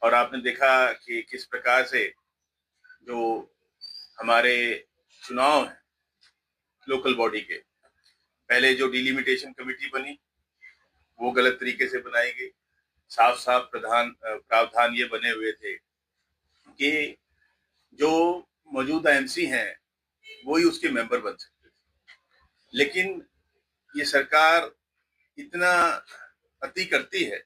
और आपने देखा कि किस प्रकार से जो हमारे चुनाव हैं लोकल बॉडी के, पहले जो डिलिमिटेशन कमेटी बनी वो गलत तरीके से बनाई गई। साफ साफ प्रावधान ये बने हुए थे कि जो मौजूदा एमसी हैं वो ही उसके मेंबर बन सकते थे, लेकिन ये सरकार इतना अति करती है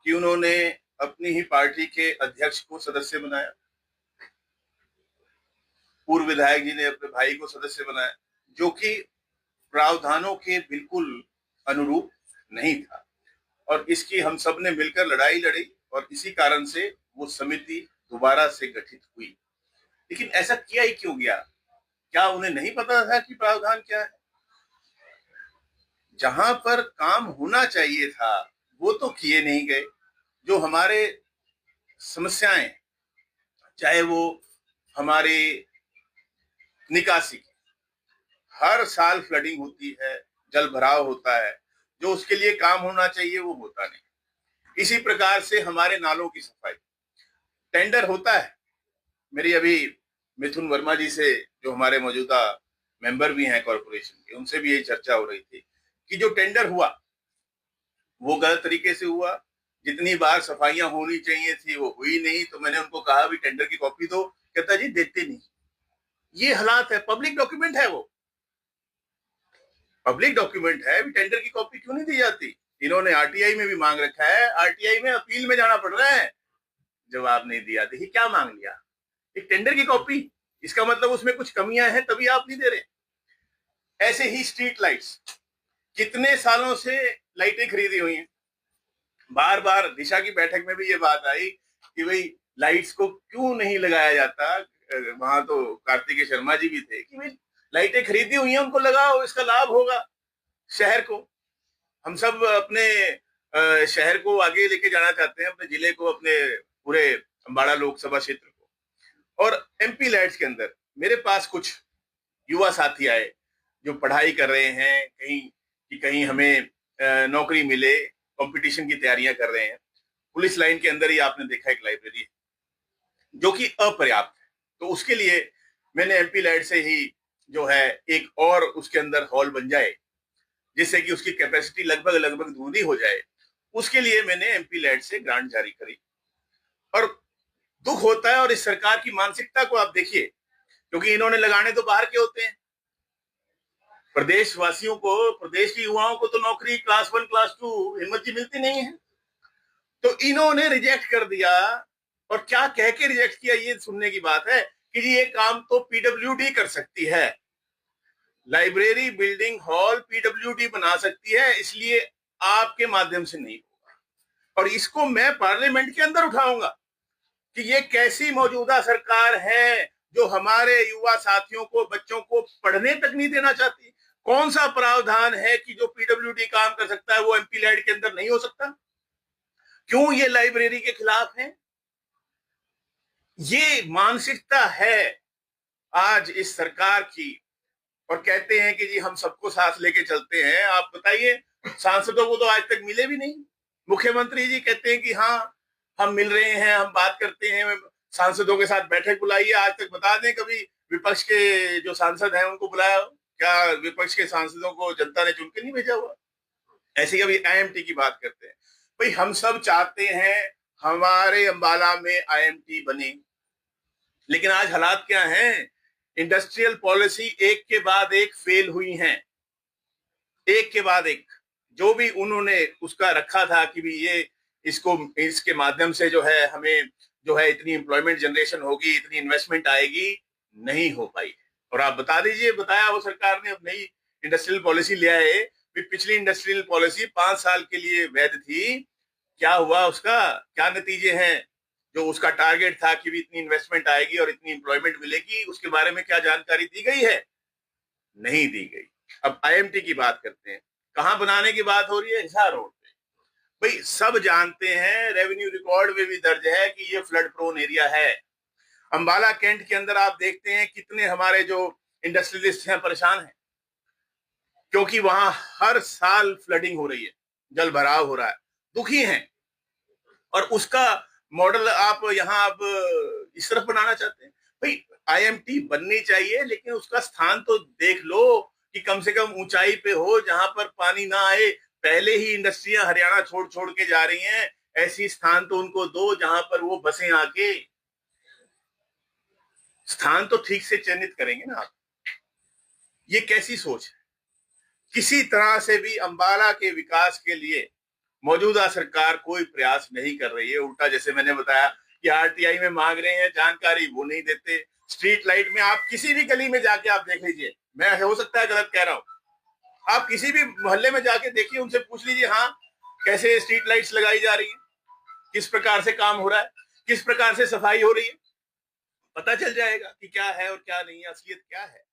कि उन्होंने अपनी ही पार्टी के अध्यक्ष को सदस्य बनाया, पूर्व विधायक जी ने अपने भाई को सदस्य बनाया, जो कि प्रावधानों के बिल्कुल अनुरूप नहीं था। और इसकी हम सब ने मिलकर लड़ाई लड़ी और इसी कारण से वो समिति दोबारा से गठित हुई। लेकिन ऐसा किया ही क्यों गया? क्या उन्हें नहीं पता था कि प्रावधान क्या है? जहां पर काम होना चाहिए था वो तो किए नहीं गए। जो हमारे समस्याएं, चाहे वो हमारे निकासी की, हर साल फ्लडिंग होती है, जल भराव होता है, जो उसके लिए काम होना चाहिए वो होता नहीं। इसी प्रकार से हमारे नालों की सफाई, टेंडर होता है। मेरी अभी मिथुन वर्मा जी से, जो हमारे मौजूदा मेंबर भी हैं कॉर्पोरेशन के, उनसे भी यही चर्चा हो रही थी कि जो टेंडर हुआ वो गलत तरीके से हुआ। जितनी बार सफाइयां होनी चाहिए थी वो हुई नहीं। तो मैंने उनको कहा भी टेंडर की कॉपी दो, कहता जी देते नहीं। ये हालात है, पब्लिक डॉक्यूमेंट है, वो पब्लिक डॉक्यूमेंट है, टेंडर की कॉपी क्यों नहीं दी जाती? इन्होंने आरटीआई में भी मांग रखा है, आरटीआई में अपील में जाना पड़ रहा है, जवाब नहीं दिया। देखिए क्या मांग लिया, एक टेंडर की कॉपी, इसका मतलब उसमें कुछ कमियां हैं तभी आप नहीं दे रहे। ऐसे ही स्ट्रीट लाइट्स, कितने सालों से लाइटें खरीदी हुई हैं, बार बार दिशा की बैठक में भी ये बात आई कि भाई लाइट्स को क्यों नहीं लगाया जाता। वहां तो कार्तिकेय शर्मा जी भी थे कि भाई लाइटें खरीदी हुई हैं उनको लगाओ, इसका लाभ होगा शहर को। हम सब अपने शहर को आगे लेके जाना चाहते हैं, अपने जिले को, अपने पूरे अम्बाड़ा लोकसभा क्षेत्र को। और एमपी लैड्स के अंदर मेरे पास कुछ युवा साथी आए जो पढ़ाई कर रहे हैं कहीं कि कहीं हमें नौकरी मिले, कंपटीशन की तैयारियां कर रहे हैं। पुलिस लाइन के अंदर ही आपने देखा एक लाइब्रेरी है जो कि अपर्याप्त है। तो उसके लिए मैंने एमपी लैड से ही जो है एक और उसके अंदर हॉल बन जाए, जिससे कि उसकी कैपेसिटी लगभग लगभग दूनी हो जाए। उसके लिए मैंने एमपी लैड से ग्रांट जारी करी। और दुख होता है, और इस सरकार की मानसिकता को आप देखिए, क्योंकि इन्होंने लगाने तो बाहर के होते हैं। प्रदेशवासियों को, प्रदेश के युवाओं को तो नौकरी क्लास 1 क्लास 2 हिम्मत जी मिलती नहीं है। तो इन्होंने रिजेक्ट कर दिया। और क्या कह के रिजेक्ट किया, ये सुनने की बात है कि जी ये काम तो पीडब्ल्यूडी कर सकती है, लाइब्रेरी बिल्डिंग हॉल पीडब्ल्यूडी बना सकती है, इसलिए आपके माध्यम से नहीं होगा। और इसको मैं पार्लियामेंट के अंदर उठाऊंगा कि ये कैसी मौजूदा सरकार है जो हमारे युवा साथियों को, बच्चों को पढ़ने तक नहीं देना चाहती। कौन सा प्रावधान है कि जो पीडब्ल्यूडी काम कर सकता है वो एमपी लैड के अंदर नहीं हो सकता? क्यों ये लाइब्रेरी के खिलाफ है? ये मानसिकता है आज इस सरकार की। और कहते हैं कि जी हम सबको साथ लेके चलते हैं। आप बताइए, सांसदों को तो आज तक मिले भी नहीं। मुख्यमंत्री जी कहते हैं कि हाँ हम मिल रहे हैं, हम बात करते हैं, सांसदों के साथ बैठक बुलाइए। आज तक बता दें कभी विपक्ष के जो सांसद हैं उनको बुलाया? क्या विपक्ष के सांसदों को जनता ने चुन के नहीं भेजा हुआ? ऐसे कभी आईएमटी की बात करते हैं। भाई हम सब चाहते हैं हमारे अंबाला में आईएमटी बने, लेकिन आज हालात क्या हैं? इंडस्ट्रियल पॉलिसी एक के बाद एक फेल हुई हैं, एक के बाद एक। जो भी उन्होंने उसका रखा था कि भी ये इसको, इसके माध्यम से जो है हमें जो है इतनी एम्प्लॉयमेंट जनरेशन होगी, इतनी इन्वेस्टमेंट आएगी, नहीं हो पाई। और आप बता दीजिए, बताया वो सरकार ने अब नई इंडस्ट्रियल पॉलिसी ले आए। पिछली इंडस्ट्रियल पॉलिसी 5 साल के लिए वैध थी, क्या हुआ उसका? क्या नतीजे हैं? जो उसका टारगेट था कि भी इतनी इन्वेस्टमेंट आएगी और इतनी एम्प्लॉयमेंट मिलेगी, उसके बारे में क्या जानकारी दी गई है? नहीं दी गई। अब आईएमटी की बात करते हैं। कहां बनाने की बात हो रही है? हिसार रोड पे। भाई सब जानते हैं, रेवेन्यू रिकॉर्ड में भी दर्ज है कि ये फ्लड प्रोन एरिया है। अंबाला कैंट के अंदर आप देखते हैं कितने हमारे जो इंडस्ट्रियलिस्ट हैं परेशान हैं, क्योंकि वहां हर साल फ्लडिंग हो रही है, जल भराव हो रहा है, दुखी हैं। और उसका मॉडल आप यहाँ अब इस तरफ बनाना चाहते हैं? भाई आईएमटी बननी चाहिए, लेकिन उसका स्थान तो देख लो कि कम से कम ऊंचाई पे हो जहां पर पानी ना आए। पहले ही इंडस्ट्रियां हरियाणा छोड़ छोड़ के जा रही हैं, ऐसी स्थान तो उनको दो जहां पर वो बसें आके। स्थान तो ठीक से चयनित करेंगे ना आप। ये कैसी सोच है? किसी तरह से भी अंबाला के विकास के लिए मौजूदा सरकार कोई प्रयास नहीं कर रही है। उल्टा जैसे मैंने बताया कि आरटीआई में मांग रहे हैं जानकारी, वो नहीं देते। स्ट्रीट लाइट में आप किसी भी गली में जाके आप देख लीजिए, मैं हो सकता है गलत कह रहा हूं, आप किसी भी मोहल्ले में जाके देखिए, उनसे पूछ लीजिए हाँ कैसे स्ट्रीट लाइट्स लगाई जा रही है, किस प्रकार से काम हो रहा है, किस प्रकार से सफाई हो रही है, पता चल जाएगा कि क्या है और क्या नहीं है, असलियत क्या है।